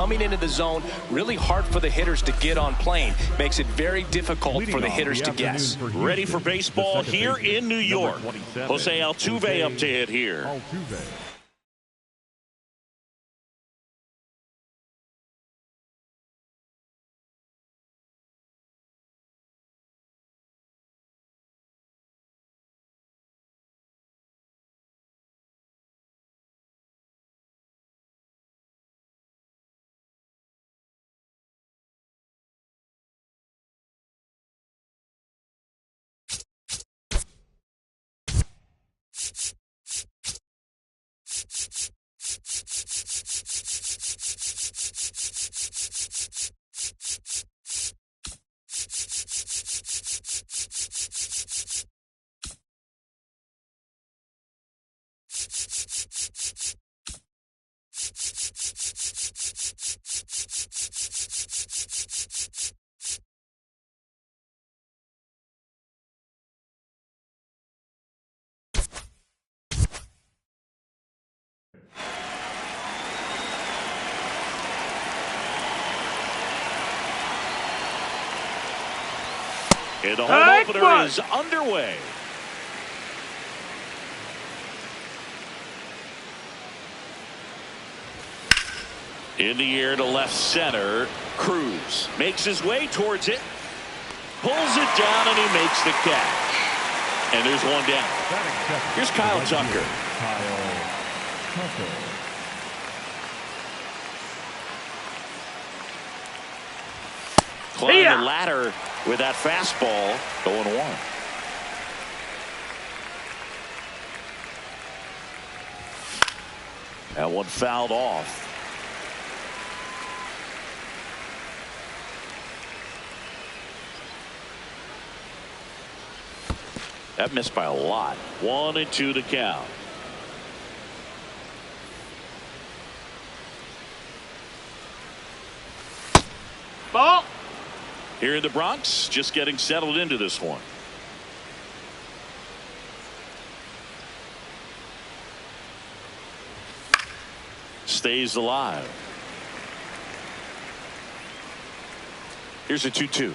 Coming into the zone, really hard for the hitters to get on plane. Makes it very difficult for the hitters to guess. Ready for baseball here in New York. Jose Altuve up to hit here. And the home opener is underway. In the air to left center. Cruz makes his way towards it. Pulls it down and he makes the catch. And there's one down. Here's Kyle Tucker. Climb the ladder with that fastball. 0-1. That one fouled off. That missed by a lot. 1-2 to count. Ball. Here in the Bronx, just getting settled into this one. Stays alive. Here's a 2-2.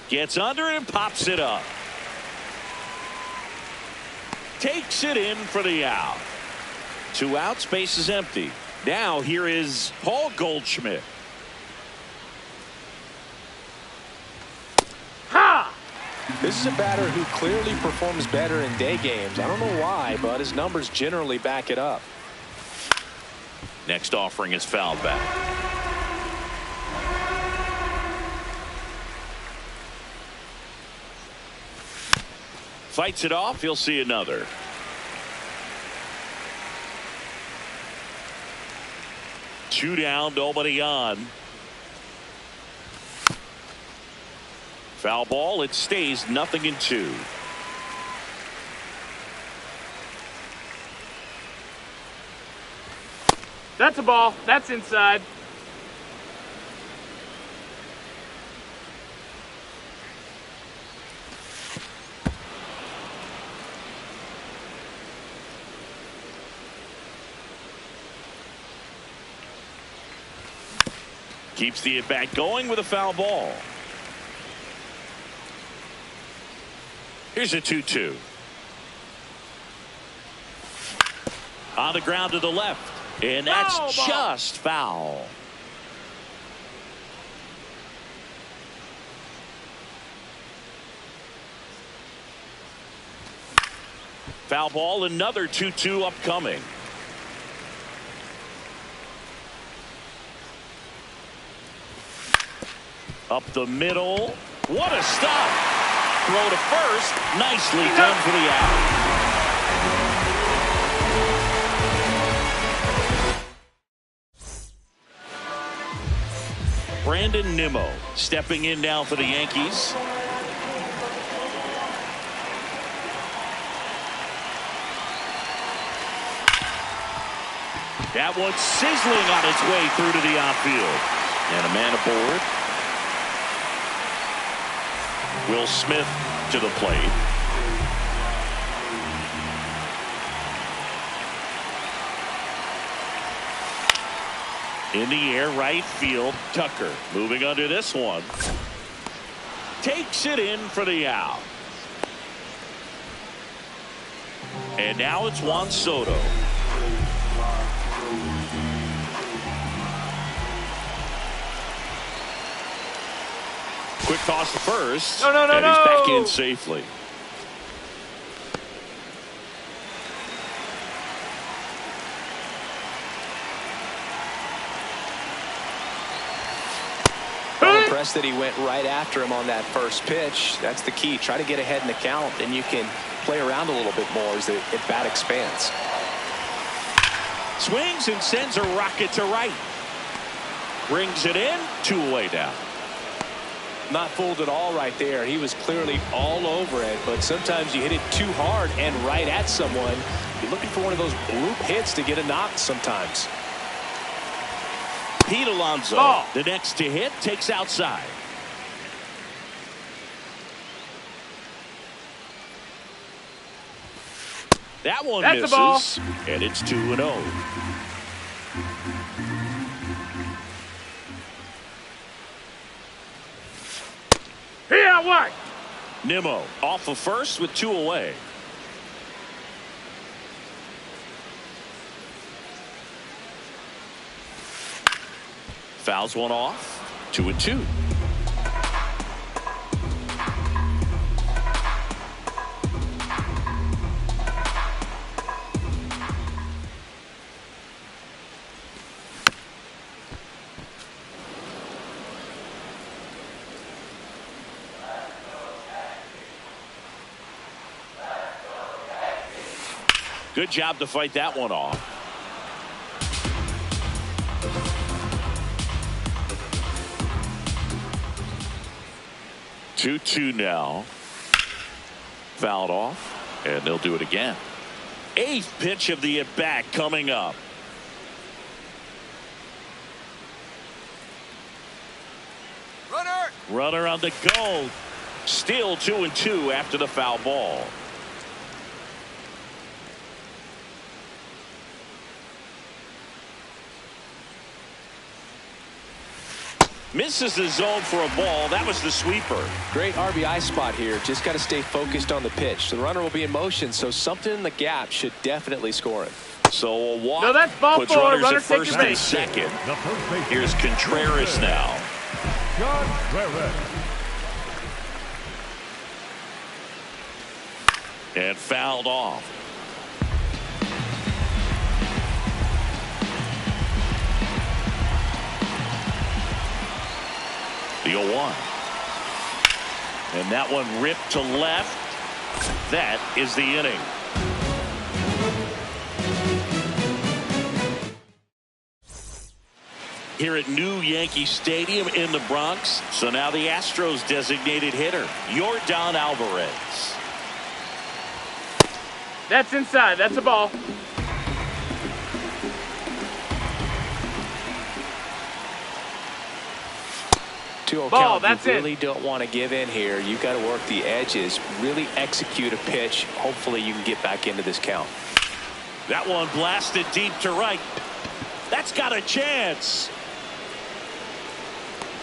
Gets under it and pops it up. Takes it in for the out. 2 outs, base is empty. Now here is Paul Goldschmidt. Ha! This is a batter who clearly performs better in day games. I don't know why, but his numbers generally back it up. Next offering is fouled back. Fights it off. He'll see another. Two down, nobody on. Foul ball. It stays 0-2. That's a ball. That's inside. Keeps the at-bat going with a foul ball. Here's a 2-2. On the ground to the left. And that's just foul. Foul ball, another 2-2 upcoming. Up the middle. What a stop. Throw to first. Nicely done for the out. Brandon Nimmo stepping in now for the Yankees. That one's sizzling on its way through to the outfield. And a man aboard. Will Smith to the plate. In the air, right field, Tucker moving under this one. Takes it in for the out. And now it's Juan Soto. Quick toss to first. No. And he's back in safely. Impressed that he went right after him on that first pitch. That's the key. Try to get ahead in the count, and you can play around a little bit more as the at-bat expands. Swings and sends a rocket to right. Brings it in. 2-away down. Not fooled at all right there. He was clearly all over it, but sometimes you hit it too hard and right at someone. You're looking for one of those bloop hits to get a knock sometimes. Pete Alonso, the next to hit, takes outside. That one That's misses, a ball. and it's 2-0. Here, what? Nimmo off of first with 2 away. Fouls one off. 2-2. Good job to fight that one off. Two now. Fouled off, and they'll do it again. 8th pitch of the at-bat coming up. Runner on the go. Still 2-2 after the foul ball. Misses the zone for a ball. That was the sweeper. Great RBI spot here. Just got to stay focused on the pitch. The runner will be in motion, so something in the gap should definitely score him. So a walk. No, that's ball puts four. runners Runner at take first your and base. second. Here's Contreras now. And fouled off. The 0-1. And that one ripped to left. That is the inning. Here at new Yankee Stadium in the Bronx. So now the Astros designated hitter, Yordan Alvarez. That's inside. That's a ball. Ball, that's you really don't want to give in here. You've got to work the edges, really execute a pitch. Hopefully you can get back into this count. That one blasted deep to right. That's got a chance.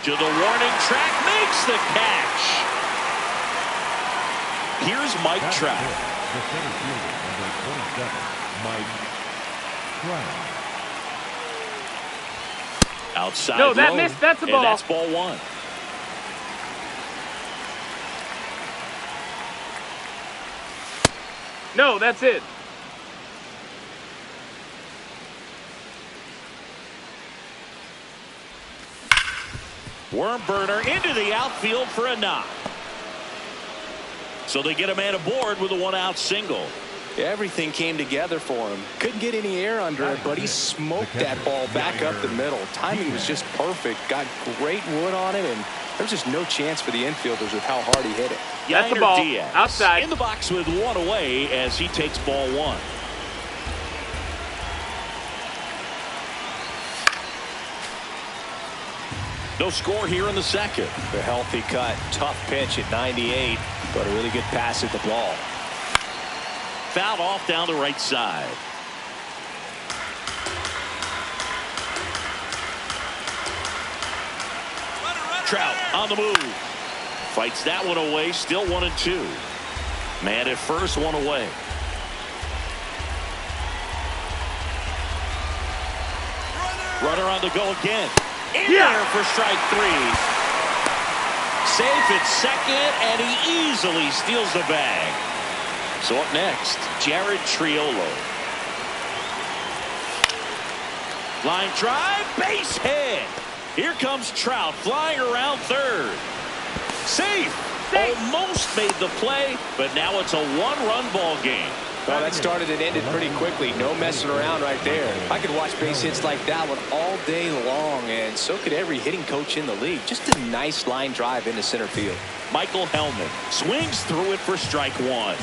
To the warning track, makes the catch. Here's Mike Trout. The center fielder, number 27, Mike Trout. Outside No, that low, missed. That's a ball. And that's ball one. No, that's it. Worm burner into the outfield for a knock. So they get a man aboard with a 1-out single. Everything came together for him. Couldn't get any air under it, but he smoked that ball back up the middle. Timing was just perfect. Got great wood on it, and there's just no chance for the infielders with how hard he hit it. That's the ball. Diaz Outside. in the box with 1 away as he takes ball 1. No score here in the second. The healthy cut. Tough pitch at 98, but a really good pass at the ball. Fouled off down the right side. Trout on the move. Fights that one away. Still 1-2. Man at first, one away. Runner on the go again. In there for strike 3. Safe at second, and he easily steals the bag. So up next, Jared Triolo. Line drive, base hit. Here comes Trout flying around third. Safe. Almost made the play, but now it's a one-run ball game. Well, that started and ended pretty quickly. No messing around right there. I could watch base hits like that one all day long, and so could every hitting coach in the league. Just a nice line drive into center field. Michael Hellman swings through it for strike 1.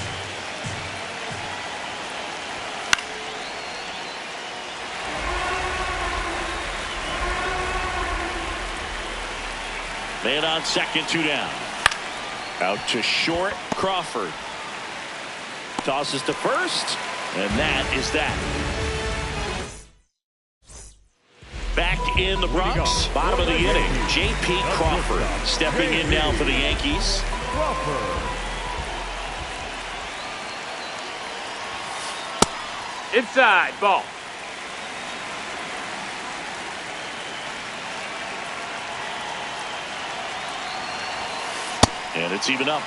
Man on second, 2 down. Out to short, Crawford. Tosses to first, and that is that. Back in the Bronx, bottom of the inning, J.P. Crawford stepping in now for the Yankees. Inside, ball. And it's even up.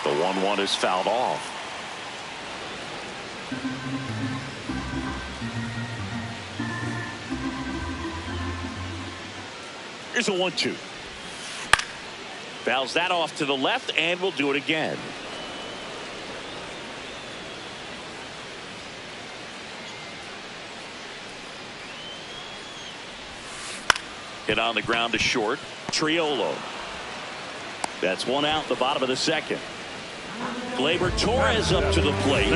The 1-1 is fouled off. Here's a 1-2. Fouls that off to the left, and we'll do it again. Hit on the ground to short. Triolo. That's one out, the bottom of the second. Gleyber Torres up to the plate.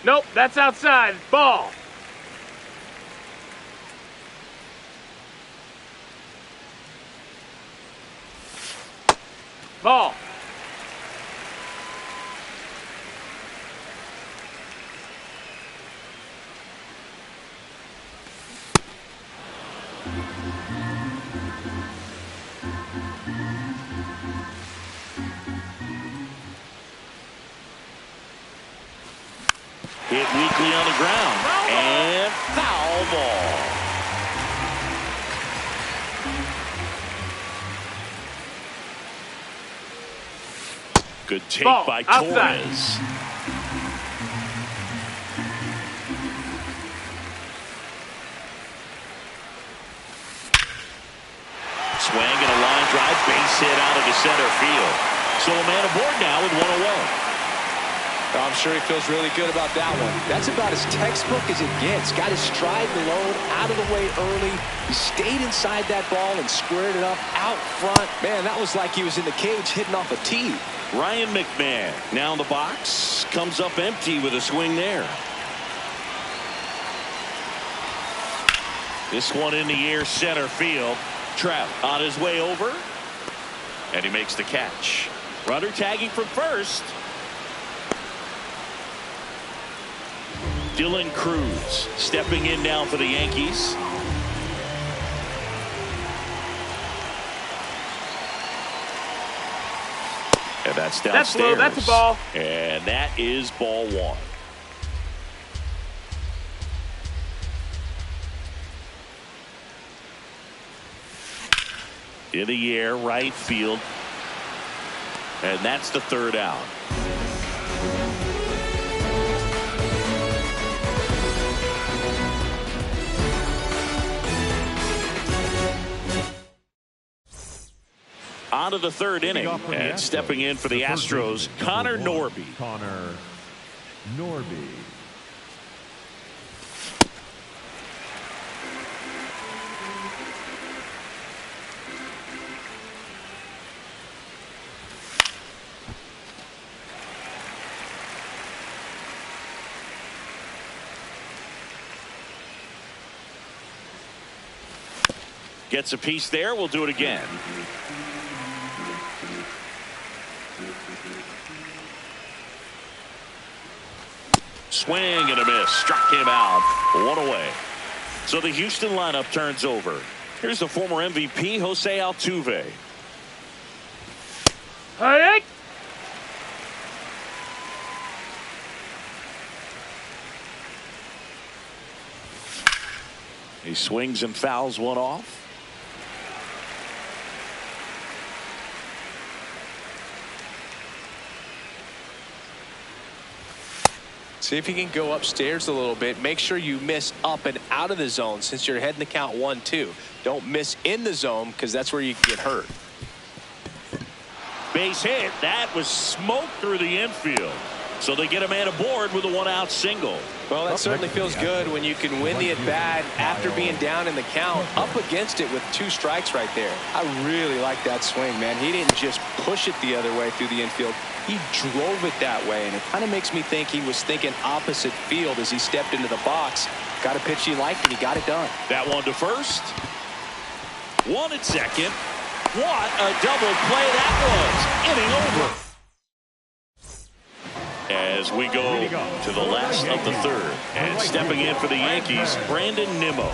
Nope, that's outside. Ball. Ball. Hit weakly on the ground. And foul ball. Good take Ball, by outside. Torres. Swing and a line drive, base hit out of the center field. So a man aboard now with one away. I'm sure he feels really good about that one. That's about as textbook as it gets. Got his stride low, out of the way early. He stayed inside that ball and squared it up out front. Man, that was like he was in the cage hitting off a tee. Ryan McMahon now in the box. Comes up empty with a swing there. This one in the air, center field. Trout on his way over. And he makes the catch. Runner tagging from first. Dylan Cruz stepping in now for the Yankees. And that's downstairs. That's low, that's a ball. And that is ball 1. In the air, right field. And that's the 3rd out. On to the 3rd inning, and stepping in for the Astros, Connor Norby. Connor Norby. Gets a piece there. We'll do it again. Swing and a miss. Struck him out. One away. So the Houston lineup turns over. Here's the former MVP, Jose Altuve. Hey! He swings and fouls one off. See if you can go upstairs a little bit. Make sure you miss up and out of the zone since you're heading to count 1-2. Don't miss in the zone because that's where you can get hurt. Base hit. That was smoked through the infield. So they get a man aboard with a one-out single. Well, that certainly feels good when you can win the at-bat after being down in the count, up against it with 2 strikes right there. I really like that swing, man. He didn't just push it the other way through the infield. He drove it that way, and it kind of makes me think he was thinking opposite field as he stepped into the box. Got a pitch he liked, and he got it done. That one to first. One at second. What a double play that was. Inning over. As we go to the last of the third. And stepping in for the Yankees, Brandon Nimmo.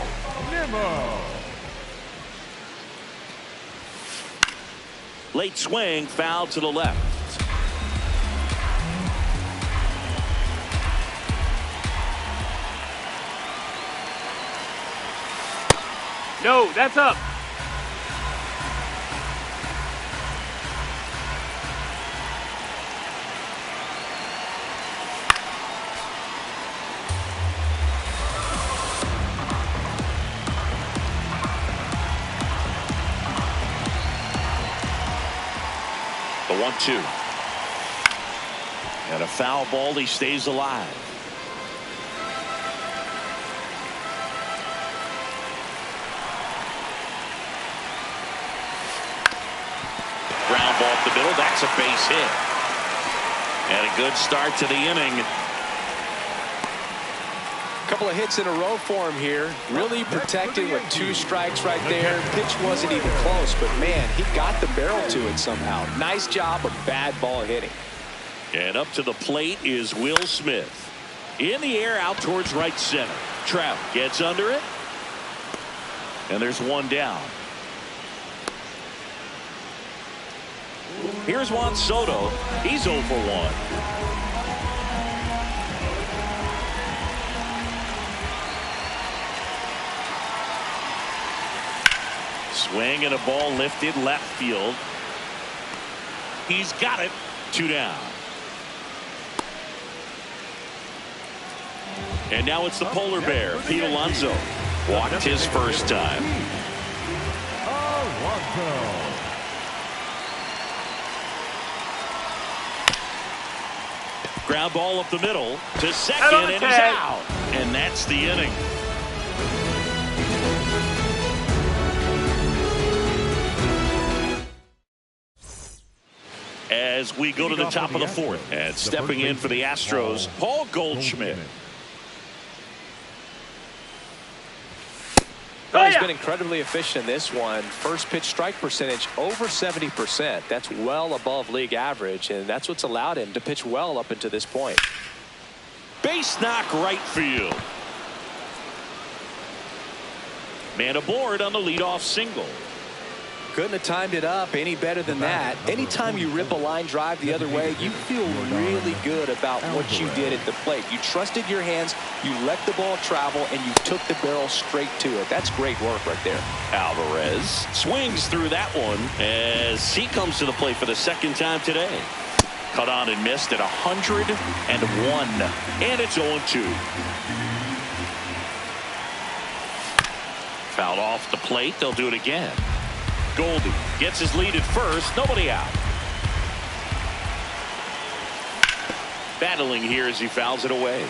Late swing, foul to the left. No, that's up. The 1-2. And a foul ball. He stays alive. Ground ball up the middle. That's a base hit. And a good start to the inning. Couple of hits in a row for him here. Really protected with 2 strikes right there. Pitch wasn't even close, but man, he got the barrel to it somehow. Nice job of bad ball hitting. And up to the plate is Will Smith. In the air out towards right center. Trout gets under it. And there's one down. Here's Juan Soto. He's 0 for 1. Swing and a ball lifted left field. He's got it. 2 down. And now it's the polar bear, Pete Alonso. Walked his first time. Ground ball up the middle to second, and he's out. And that's the inning. As we go to the top of the fourth, and stepping in for the Astros, Paul Goldschmidt. Well, he's been incredibly efficient in this one. First pitch strike percentage over 70%. That's well above league average, and that's what's allowed him to pitch well up until this point. Base knock right field. Man aboard on the leadoff single. Couldn't have timed it up any better than that. Anytime you rip a line drive the other way, you feel really good about what you did at the plate. You trusted your hands, you let the ball travel, and you took the barrel straight to it. That's great work right there. Alvarez swings through that one as he comes to the plate for the second time today. Cut on and missed at 101. And it's 0-2. Fouled off the plate. They'll do it again. Goldie gets his lead at first. Nobody out. Battling here as he fouls it away.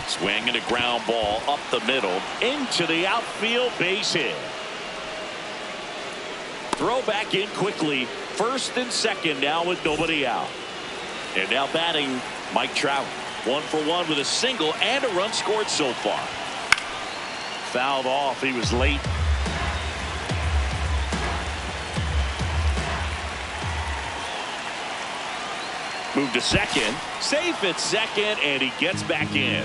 Swing and a ground ball up the middle into the outfield, base hit. Throw back in quickly. First and second now with nobody out. And now batting Mike Trout. 1 for 1 with a single and a run scored so far. Fouled off. He was late. Move to second. Safe at second, and he gets back in.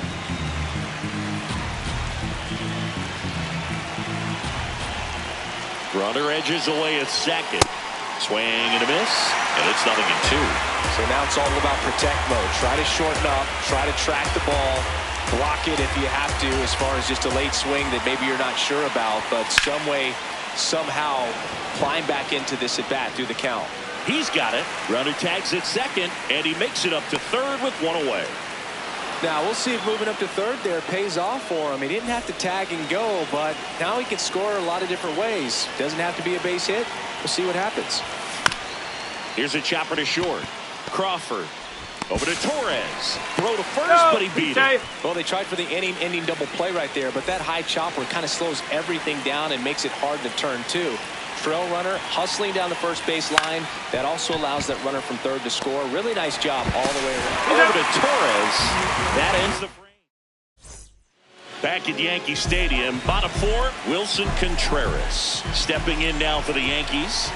Runner edges away at second. Swing and a miss, and it's 0-2. So now it's all about protect mode. Try to shorten up, try to track the ball, block it if you have to, as far as just a late swing that maybe you're not sure about, but some way, somehow climb back into this at bat through the count. He's got it. Runner tags at second, and he makes it up to third with 1 away. Now we'll see if moving up to third there pays off for him. He didn't have to tag and go, but now he can score a lot of different ways. Doesn't have to be a base hit. We'll see what happens. Here's a chopper to short. Crawford over to Torres. Throw to first, but he beat it. Well, they tried for the inning-ending double play right there, but that high chopper kind of slows everything down and makes it hard to turn too. Trail runner hustling down the first base line. That also allows that runner from third to score. Really nice job all the way around. Over to Torres. That ends the frame. Back at Yankee Stadium, bottom 4, Wilson Contreras stepping in now for the Yankees.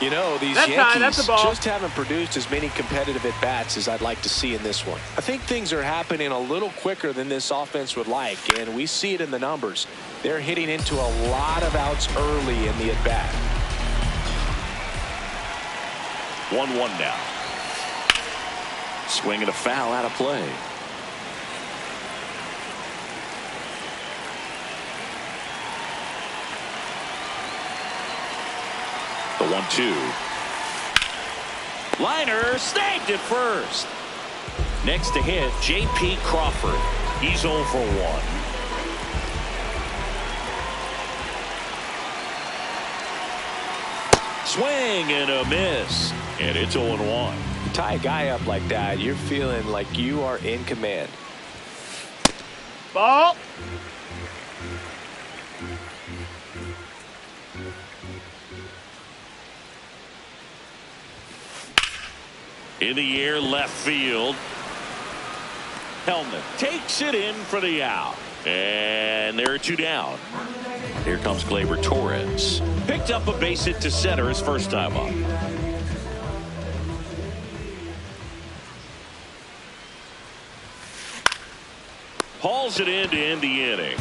You know, these Yankees just haven't produced as many competitive at-bats as I'd like to see in this one. I think things are happening a little quicker than this offense would like, and we see it in the numbers. They're hitting into a lot of outs early in the at-bat. 1-1 now. Swing and a foul out of play. The 1-2. Liner snagged at first. Next to hit, J.P. Crawford. He's 0 for 1. Swing and a miss. And it's 0-1. You tie a guy up like that, you're feeling like you are in command. Ball. In the air, left field. Hellman takes it in for the out. And there are 2 down. Here comes Gleyber Torres. Picked up a base hit to center his first time up. Hauls it in to end the inning.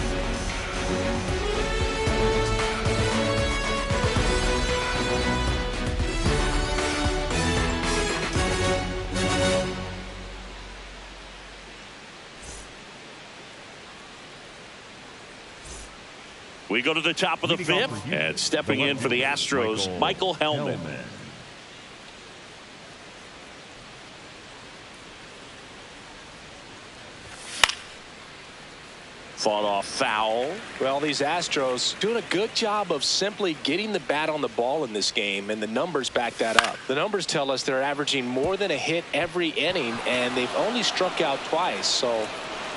We go to the top of the 5th, and stepping in for the Astros, Michael Hellman. Fought off foul. Well, these Astros doing a good job of simply getting the bat on the ball in this game, and the numbers back that up. The numbers tell us they're averaging more than a hit every inning, and they've only struck out twice, so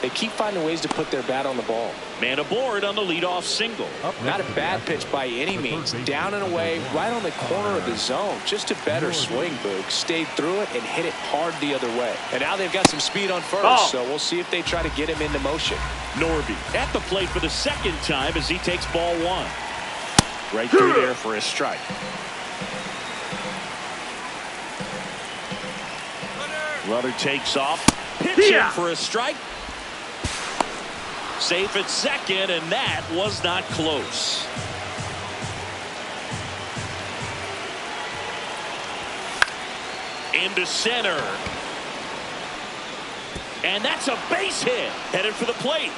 they keep finding ways to put their bat on the ball. Man aboard on the leadoff single. Not a bad pitch by any means. Down and away, right on the corner of the zone. Just a better swing, Boog. Stayed through it and hit it hard the other way. And now they've got some speed on first, so we'll see if they try to get him into motion. Norby at the plate for the second time as he takes ball 1. Right through there for a strike. Runner takes off. Pitching for a strike. Safe at second, and that was not close. Into center. And that's a base hit. Headed for the plate.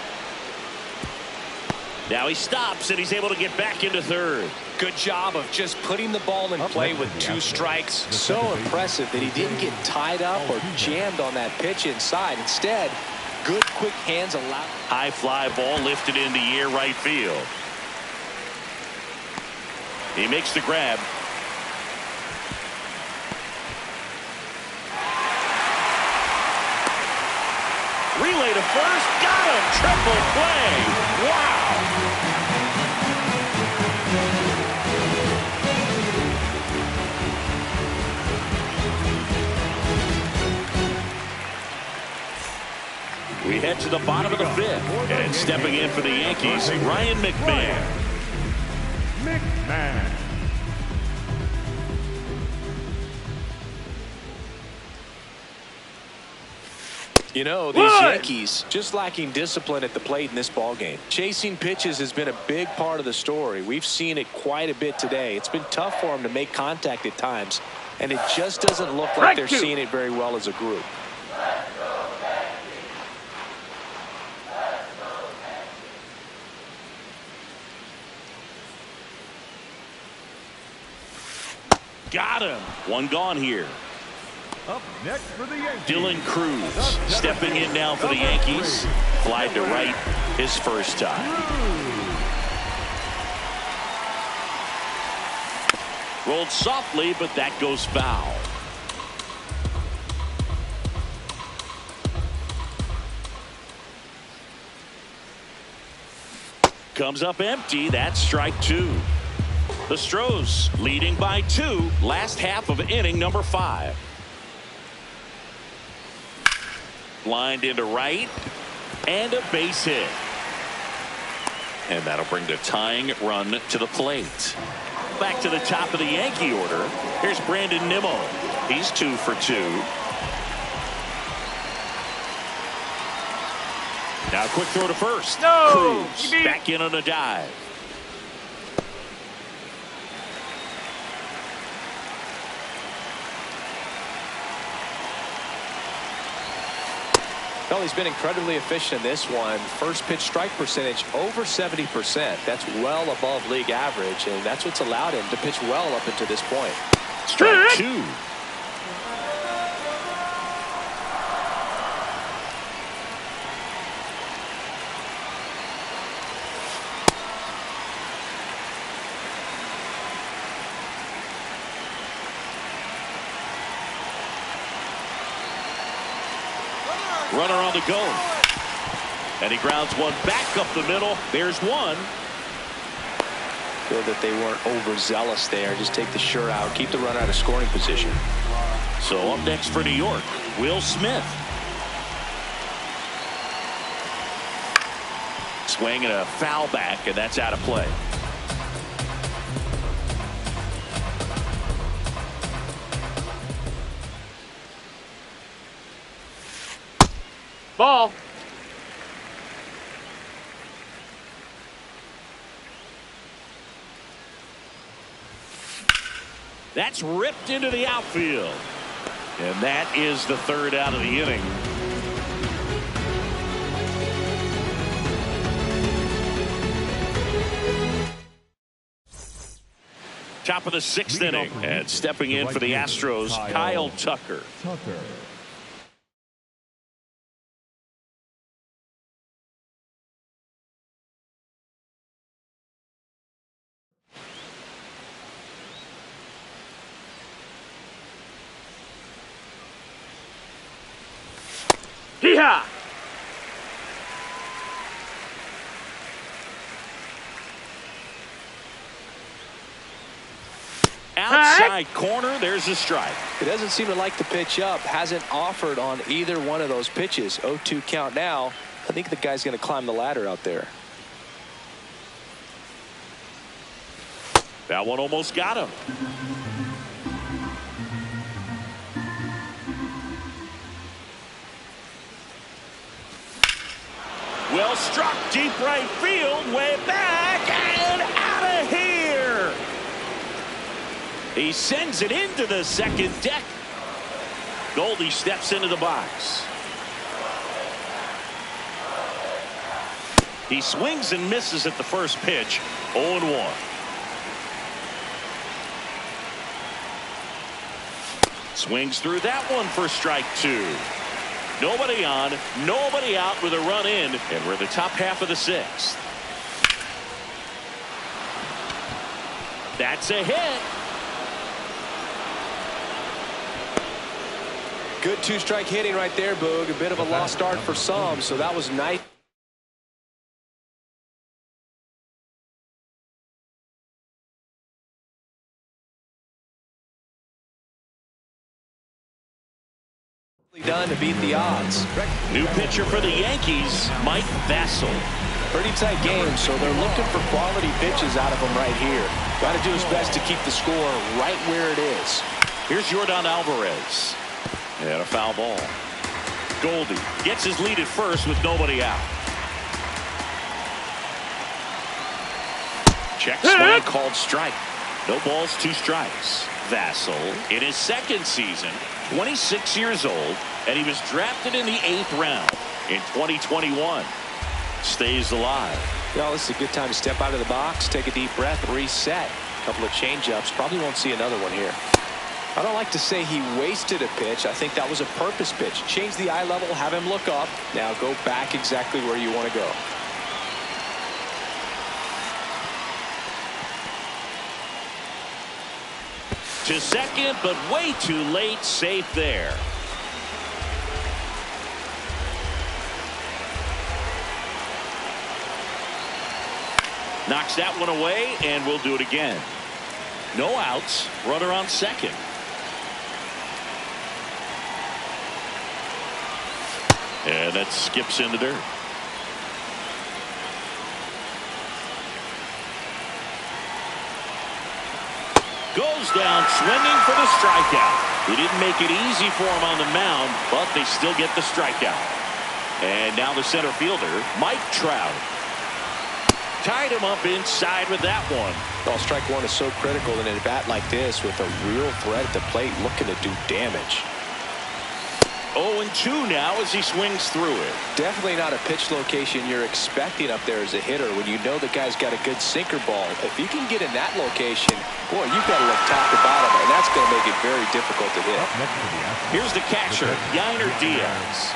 Now he stops, and he's able to get back into third. Good job of just putting the ball in play with 2 strikes. So impressive that he didn't get tied up or jammed on that pitch inside. Instead, good quick hands allowed. High fly ball lifted in the air right field. He makes the grab. Relay to first. Got him. Triple play. Wow. We head to the bottom of the fifth. And stepping in for the Yankees, Ryan McMahon. You know, these Yankees just lacking discipline at the plate in this ballgame. Chasing pitches has been a big part of the story. We've seen it quite a bit today. It's been tough for them to make contact at times, and it just doesn't look like they're seeing it very well as a group. Got him. One gone here. Up next for the Yankees, Dylan Cruz stepping in now for the Yankees. Flied to right his first time. Rolled softly, but that goes foul. Comes up empty. That's strike two. The Stros leading by 2. Last half of inning number 5. Lined into right, and a base hit. And that'll bring the tying run to the plate. Back to the top of the Yankee order. Here's Brandon Nimmo. He's 2 for 2. Now quick throw to first. No! Cruz back in on a dive. Well, he's been incredibly efficient in this one. First pitch strike percentage over 70%. That's well above league average, and that's what's allowed him to pitch well up until this point. Strike 2. Runner on the go. And he grounds one back up the middle. There's one. Feel that they weren't overzealous there. Just take the shirt out. Keep the runner out of scoring position. So up next for New York, Will Smith. Swing and a foul back, and that's out of play. Ball. That's ripped into the outfield. And that is the third out of the inning. Top of the 6th inning. And stepping in for the Astros, Kyle Tucker. Hee-haw! Outside corner, there's a strike. It doesn't seem to like the pitch up. Hasn't offered on either one of those pitches. 0-2 count now. I think the guy's going to climb the ladder out there. That one almost got him. Well struck, deep right field, way back and out of here. He sends it into the second deck. Goldie steps into the box. He swings and misses at the first pitch. 0-1. Swings through that one for strike 2. Nobody on, nobody out with a run in, and we're the top half of the 6th. That's a hit. Good 2-strike hitting right there, Boog. A bit of a lost start for some, so that was nice. Done to beat the odds. New pitcher for the Yankees, Mike Vassell. Pretty tight game, so they're looking for quality pitches out of him right here. Got to do his best to keep the score right where it is. Here's Yordan Alvarez. And a foul ball. Goldie gets his lead at first with nobody out. Check swing called strike. No balls, 2 strikes. Vassell in his second season, 26 years old, and he was drafted in the 8th round in 2021. Stays alive. Well, this is a good time to step out of the box, take a deep breath, reset. A couple of change-ups. Probably won't see another one here. I don't like to say he wasted a pitch. I think that was a purpose pitch. Change the eye level, have him look up. Now go back exactly where you want to go. To second, but way too late. Safe there. Knocks that one away, and we'll do it again. No outs. Runner on second. And that skips in the dirt. Goes down swinging for the strikeout. He didn't make it easy for him on the mound, but they still get the strikeout. And now the center fielder, Mike Trout. Tied him up inside with that one. Well, strike one is so critical in a bat like this with a real threat at the plate looking to do damage. 0-2 now as he swings through it. Definitely not a pitch location you're expecting up there as a hitter when you know the guy's got a good sinker ball. If you can get in that location, boy, you've got to look top to bottom, and that's going to make it very difficult to hit. Here's the catcher, Yainer Diaz.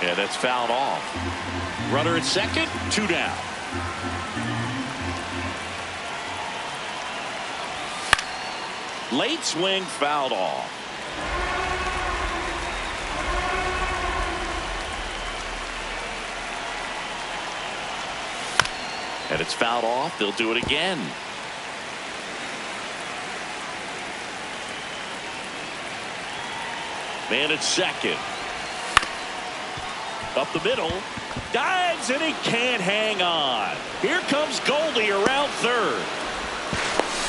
Yeah, that's fouled off. Runner at second, 2 down. Late swing fouled off. And it's fouled off. They'll do it again. Man at second. Up the middle. Dives and he can't hang on. Here comes Goldie around third.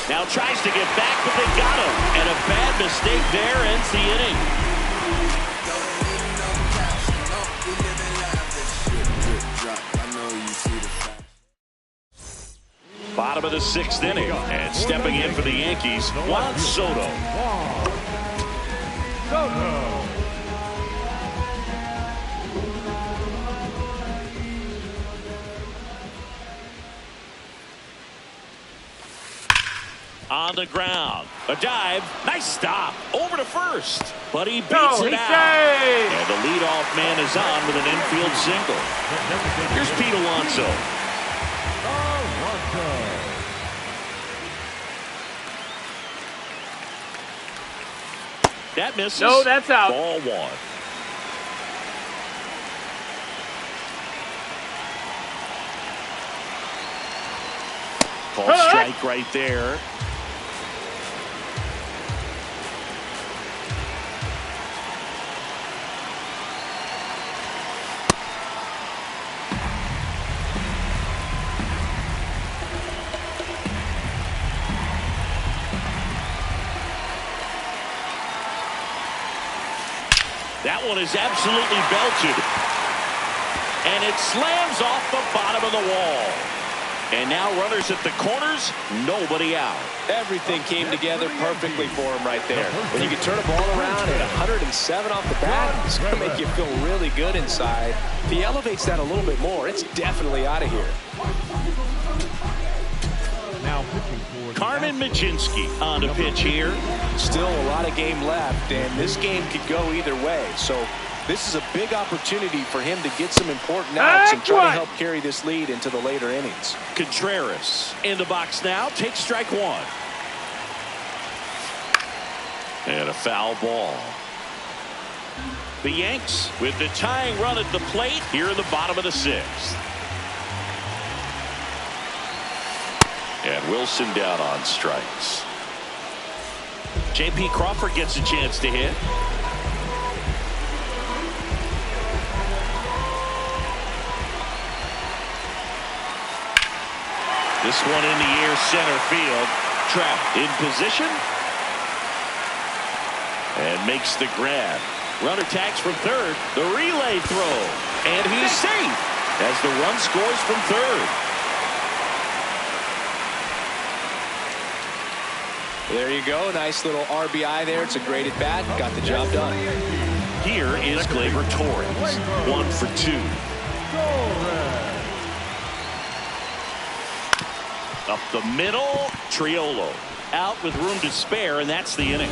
Now tries to get back, but they got him. And a bad mistake there ends the inning. Bottom of the 6th inning. And stepping in for the Yankees, Juan Soto. On the ground. A dive. Nice stop. Over to first. But he beats it out. And the leadoff man is on with an infield single. Here's Pete Alonso. That misses. No, that's out. Ball 1. Called strike right there. That one is absolutely belted. And it slams off the bottom of the wall. And now runners at the corners, nobody out. Everything came together perfectly for him right there. When you can turn a ball around at 107 off the bat, it's going to make you feel really good inside. If he elevates that a little bit more, it's definitely out of here. Now pitching for Carmen Mlodzinski on the pitch here. Still a lot of game left, and this game could go either way. So this is a big opportunity for him to get some important outs and try to help carry this lead into the later innings. Contreras in the box now. Takes strike 1. And a foul ball. The Yanks with the tying run at the plate here in the bottom of the 6th. And Wilson down on strikes. J.P. Crawford gets a chance to hit. This one in the air, center field. Trapped in position. And makes the grab. Runner tags from third. The relay throw. And he's safe as the run scores from third. There you go. Nice little RBI there. It's a great at bat. Got the job done. Here is Gleyber Torres. 1 for 2. Up the middle, Triolo out with room to spare, and that's the inning.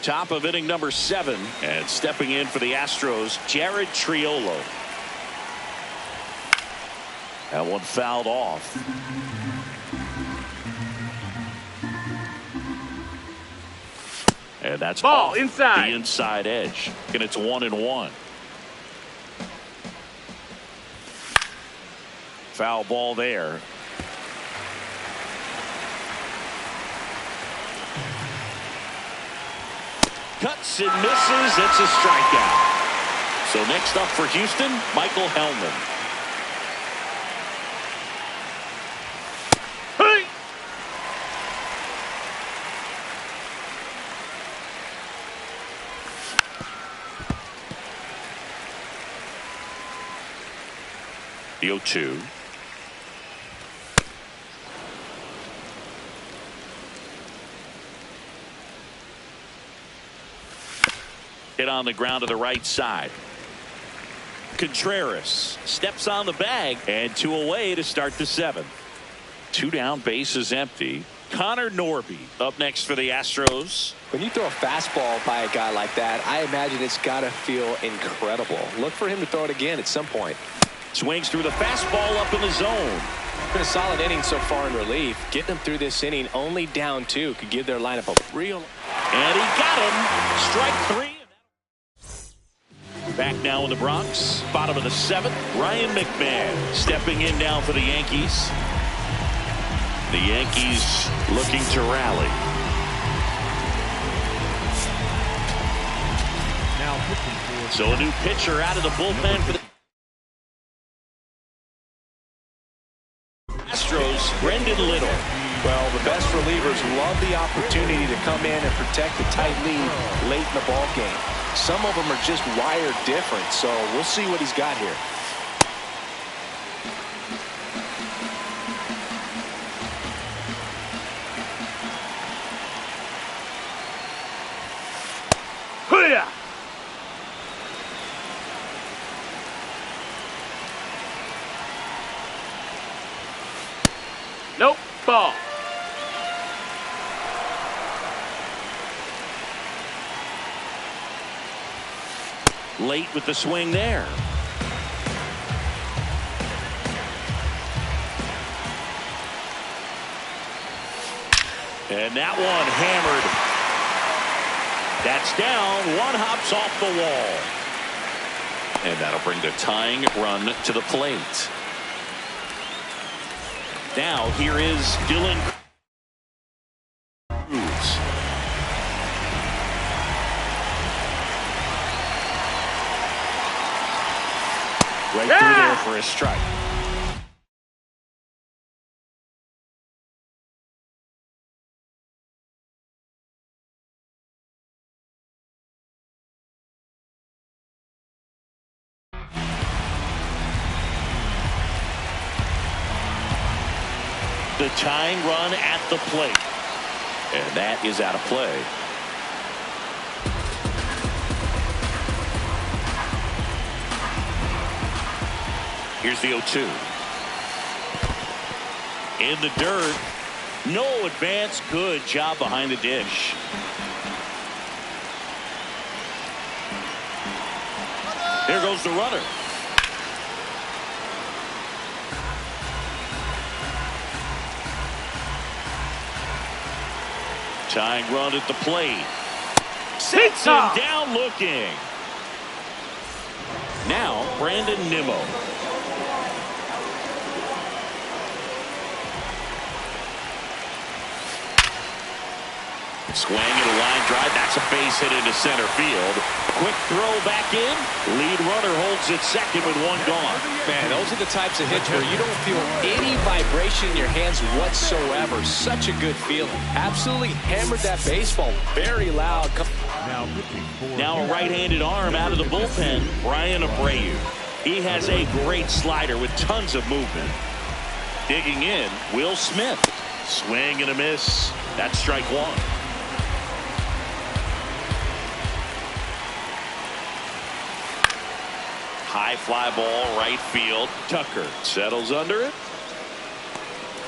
Top of inning number 7, and stepping in for the Astros, Jared Triolo. That one fouled off. And that's ball off inside. The inside edge. And it's 1-1. Foul ball there. Cuts and misses. It's a strikeout. So next up for Houston, Michael Hellman. Hey! The 0-2. Hit on the ground to the right side. Contreras steps on the bag, and 2 away to start the 7th. 2 down, bases empty. Connor Norby up next for the Astros. When you throw a fastball by a guy like that, I imagine it's got to feel incredible. Look for him to throw it again at some point. Swings through the fastball up in the zone. Been a solid inning so far in relief. Getting them through this inning, only down 2 could give their lineup a real. And he got him. Strike 3. Back now in the Bronx, bottom of the 7th, Ryan McMahon stepping in now for the Yankees. The Yankees looking to rally. Now pitching for So a new pitcher out of the bullpen for the Astros, Brendan Little. Well, the best relievers love the opportunity to come in and protect a tight lead late in the ball game. Some of them are just wired different, so we'll see what he's got here. Hoo-yah! Nope. Ball. Late with the swing there. And that one hammered. That's down. One hops off the wall. And that'll bring the tying run to the plate. Now here is Dylan Cruz. Right through there for a strike. The tying run at the plate. And that is out of play. Here's the 0-2. In the dirt. No advance. Good job behind the dish. There goes the runner. Tying run at the plate. Sits him down looking. Now, Brandon Nimmo. Swing and a line drive. That's a base hit into center field. Quick throw back in. Lead runner holds at second with one gone. Man, those are the types of hits where you don't feel any vibration in your hands whatsoever. Such a good feeling. Absolutely hammered that baseball. Very loud. Now a right-handed arm out of the bullpen, Brian Abreu. He has a great slider with tons of movement. Digging in, Will Smith. Swing and a miss. That's strike one. High fly ball, right field. Tucker settles under it.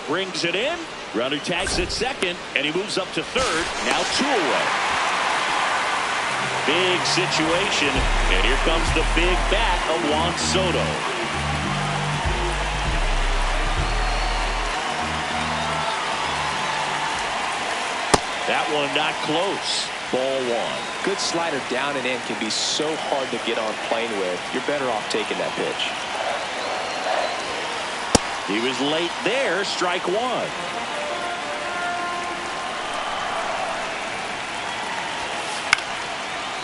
Brings it in. Runner tags at second, and he moves up to third. Now 2 away. Big situation, and here comes the big bat of Juan Soto. That one not close. Ball one. Good slider down and in can be so hard to get on plane with. You're better off taking that pitch. He was late there. Strike one.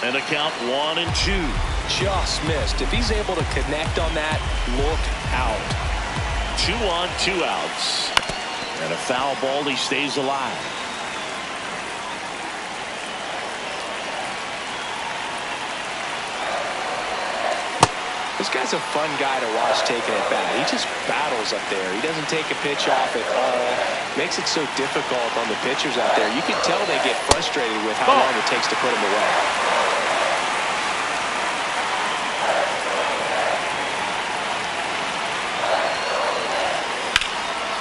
And a count 1 and 2. Just missed. If he's able to connect on that, look out. 2 on, 2 outs. And a foul ball. He stays alive. This guy's a fun guy to watch taking it back. He just battles up there. He doesn't take a pitch off at all. Makes it so difficult on the pitchers out there. You can tell they get frustrated with how long it takes to put him away.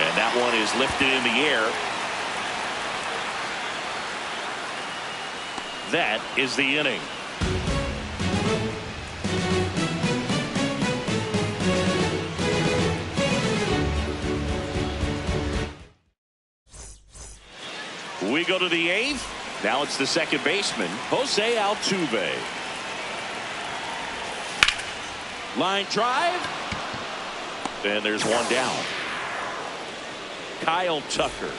And that one is lifted in the air. That is the inning. We go to the 8th. Now it's the second baseman, Jose Altuve. Line drive. And there's one down. Kyle Tucker.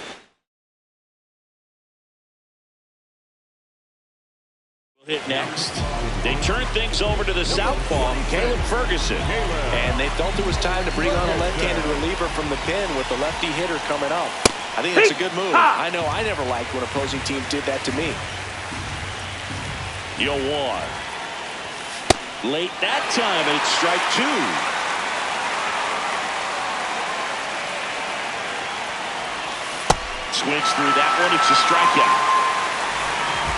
Will hit next. They turn things over to the southpaw, Caleb Ferguson. And they felt it was time to bring on a left-handed reliever from the pen with the lefty hitter coming up. I think that's a good move. I know I never liked when opposing teams did that to me. Yoan. Late that time, and it's strike 2. Swings through that one. It's a strikeout.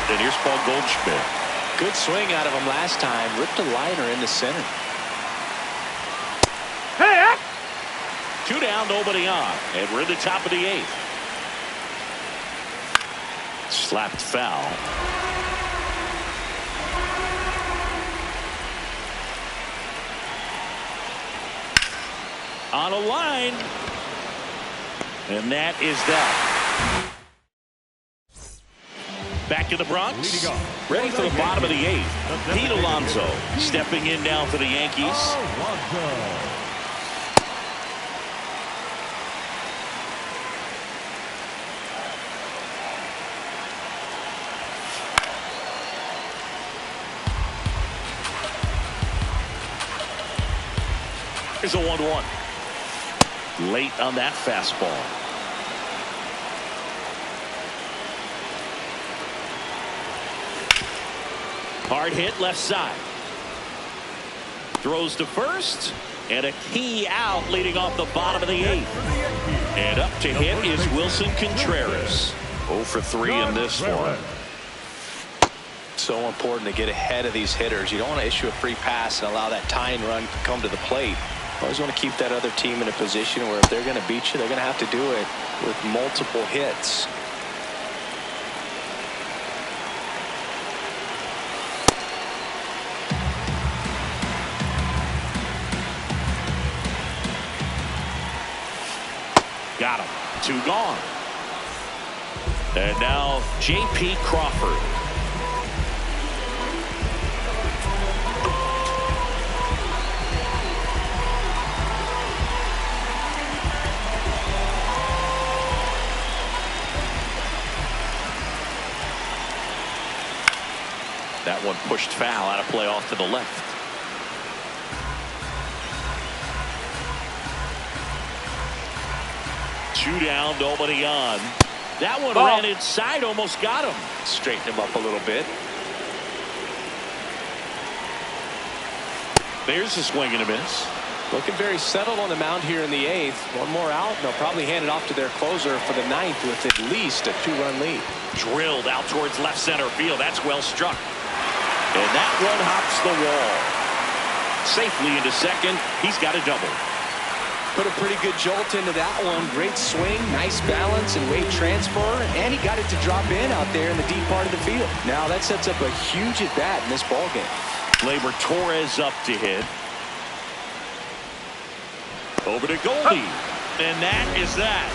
And here's Paul Goldschmidt. Good swing out of him last time. Ripped a liner in the center. Hey! 2 down, nobody on. And we're in the top of the 8th. Slapped foul. On a line. And that is that. Back in the Bronx. Ready for the bottom of the 8th. Pete Alonso stepping in now for the Yankees. Here's a 1-1. Late on that fastball. Hard hit left side. Throws to first. And a key out leading off the bottom of the 8th. And up to hit is Wilson Contreras. 0 for 3 in this one. So important to get ahead of these hitters. You don't want to issue a free pass and allow that tying run to come to the plate. You always want to keep that other team in a position where if they're going to beat you, they're going to have to do it with multiple hits. Got him. 2 gone. And now J.P. Crawford. That one pushed foul out of play off to the left. Two down, nobody on. That one ran inside, almost got him. Straighten him up a little bit. There's a swing and a miss. Looking very settled on the mound here in the 8th. One more out, and they'll probably hand it off to their closer for the 9th with at least a 2-run lead. Drilled out towards left center field. That's well struck. And that one hops the wall. Safely into second. He's got a double. Put a pretty good jolt into that one. Great swing, nice balance and weight transfer, and he got it to drop in out there in the deep part of the field. Now that sets up a huge at bat in this ball game. Gleyber Torres up to hit. Over to Goldie. And that is that.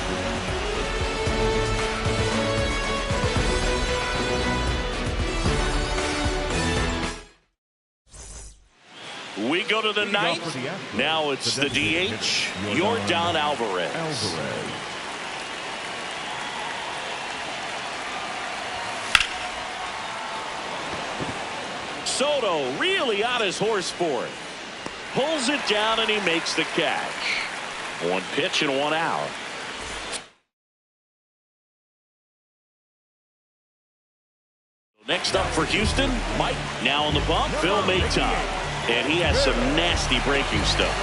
We go to the 9th. Now it's the DH, Yordan Alvarez. Soto really on his horse for it. Pulls it down and he makes the catch. One pitch and one out. Next up for Houston, Mike now on the bump. Phil Maton. And he has some nasty breaking stuff.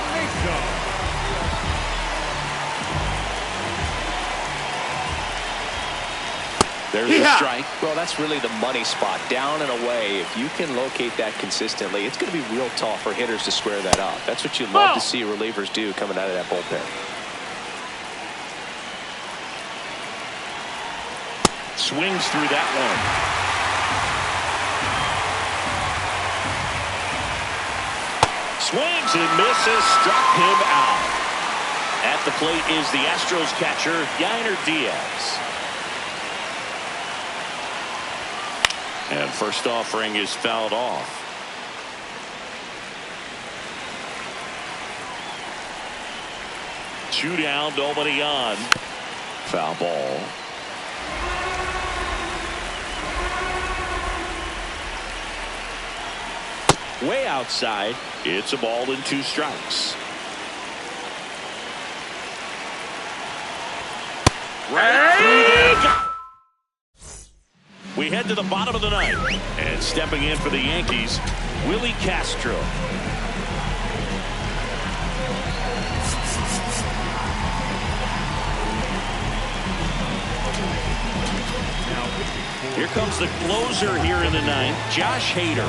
There's a strike. Well, that's really the money spot. Down and away. If you can locate that consistently, it's going to be real tough for hitters to square that up. That's what you love to see relievers do coming out of that bullpen. Swings through that one. Swings and misses, struck him out. At the plate is the Astros catcher, Yainer Diaz. And first offering is fouled off. Two down, nobody on. Foul ball. Way outside. It's a ball and 2 strikes. Right through there. We head to the bottom of the 9th. And stepping in for the Yankees, Willie Castro. Here comes the closer here in the 9th, Josh Hader.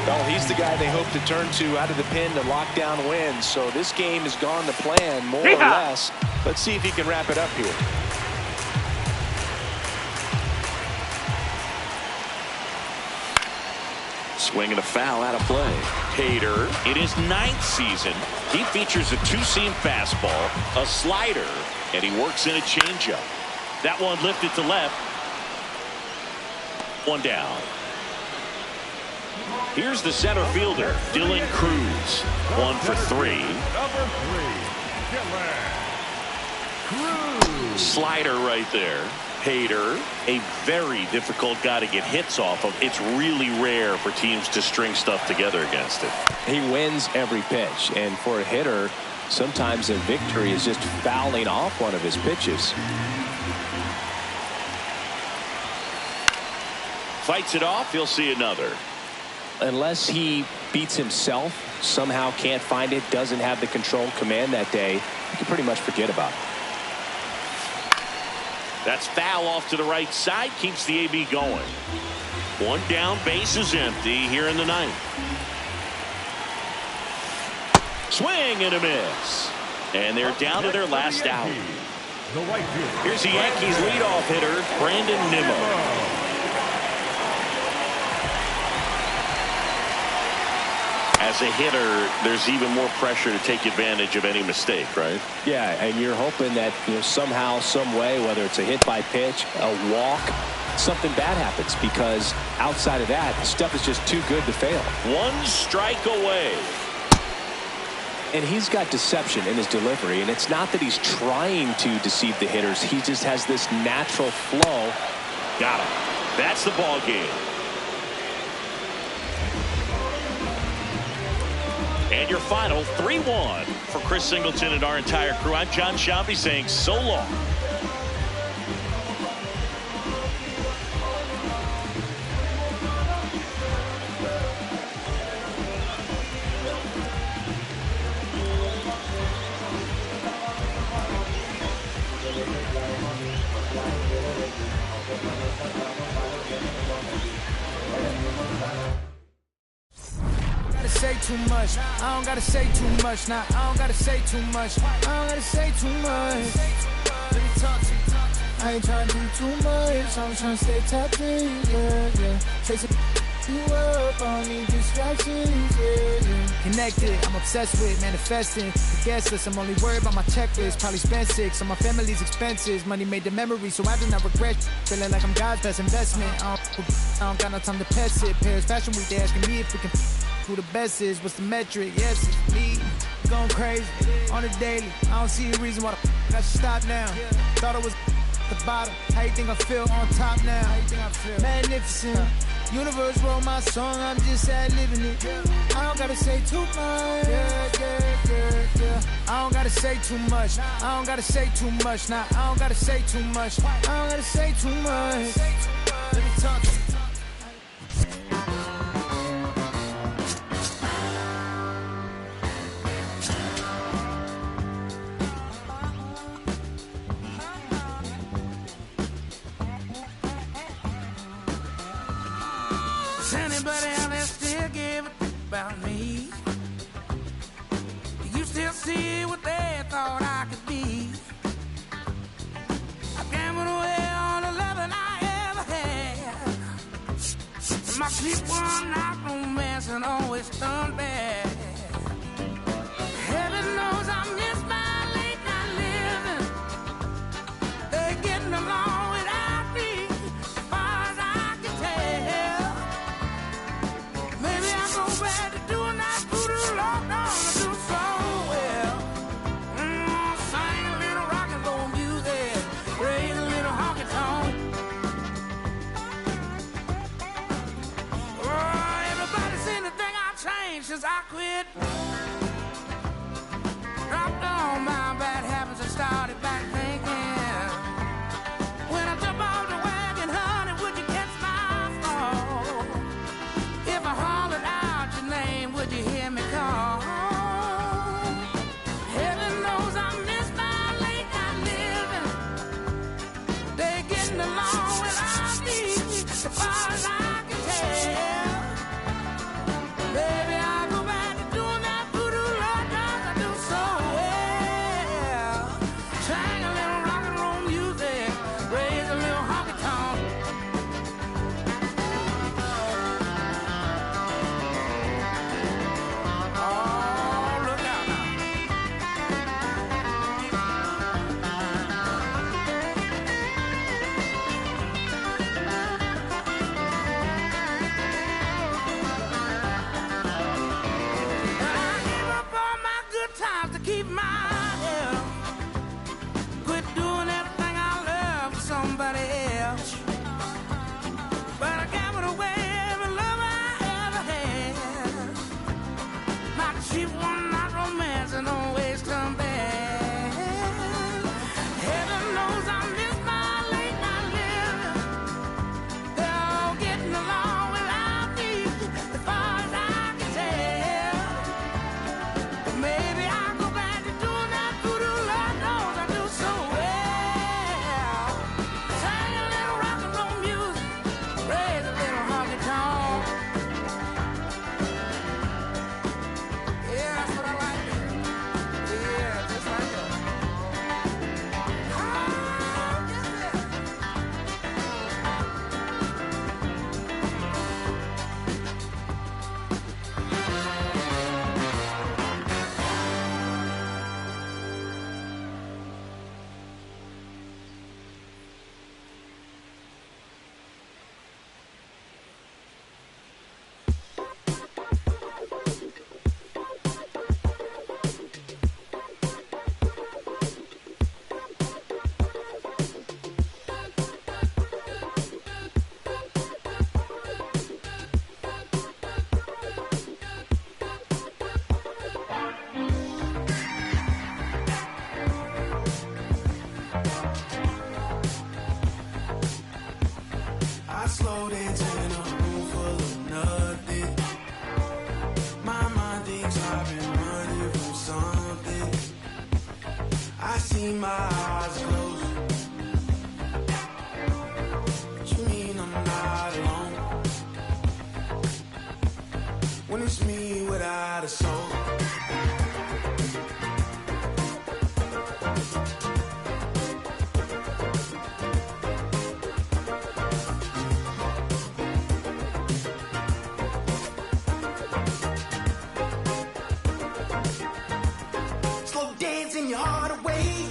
Well, he's the guy they hope to turn to out of the pen to lock down wins. So this game has gone to plan more or less. Let's see if he can wrap it up here. Swinging a foul out of play. Hader in his 9th season. He features a 2-seam fastball, a slider, and he works in a changeup. That one lifted to left. One down. Here's the center fielder, Dylan Cruz. 1 for 3. Number 3, Dylan Cruz. Slider right there. Hader, a very difficult guy to get hits off of. It's really rare for teams to string stuff together against it. He wins every pitch, and for a hitter, sometimes a victory is just fouling off one of his pitches. Fights it off, he'll see another. Unless he beats himself, somehow can't find it, doesn't have the control command that day, you can pretty much forget about it. That's foul off to the right side, keeps the AB going. One down, base is empty here in the 9th. Swing and a miss. And they're down to their last out. Here's the Yankees leadoff hitter, Brandon Nimmo. As a hitter, there's even more pressure to take advantage of any mistake, right? Yeah, and you're hoping that somehow, some way, whether it's a hit by pitch, a walk, something bad happens, because outside of that, stuff is just too good to fail. 1 strike away. And he's got deception in his delivery, and it's not that he's trying to deceive the hitters. He just has this natural flow. Got him. That's the ball game. And your final 3-1 for Chris Singleton and our entire crew. I'm John Sciambi saying so long. Say too much. I don't gotta say too much. Nah, I don't gotta say too much. I don't gotta say too much. Let me talk to you. I ain't trying to do too much. I'm trying to stay tapped in, yeah. Chasing you up, I don't need distractions, yeah. Connected, I'm obsessed with manifesting. The guest list, I'm only worried about my checklist. Probably spent 6 on my family's expenses. Money made the memory, so I do not regret. Feeling like I'm God's best investment. I don't got no time to pass it. Paris Fashion Week, they asking me if we can. Who the best is, what's the metric? Yes, it's me. Going crazy on the daily. I don't see a reason why I should stop now. Thought it was the bottom. How you think I feel on top now? How you think I feel? Magnificent. Universe wrote my song, I'm just ad-libbing it. I don't gotta say too much. Yeah. I don't gotta say too much. I don't gotta say too much. Nah, I don't gotta say too much. I don't gotta say too much. Let me talk to you. Anybody out there still give a about me? Do you still see what they thought I could be? I gambled away all the loving I ever had. My people are not romance and always done bad. Heaven knows I miss my late night living. They're getting along without me, as far as I can tell. Maybe I go back to doing that voodoo lockdown and do so well. Sing a little rock and roll music, raise a little honky tonk. Oh, everybody seems to think I've changed since I quit. Dropped all my bad habits and started back thinking. When I jump off the wagon, honey, would you catch my fall? If I hollered out your name, would you hear me call? Heaven knows I miss my late night living. They're getting along without me, as far as I can tell. Baby, I go back to doing that voodoo. me, my eyes closed. But you mean I'm not alone when it's me without a soul.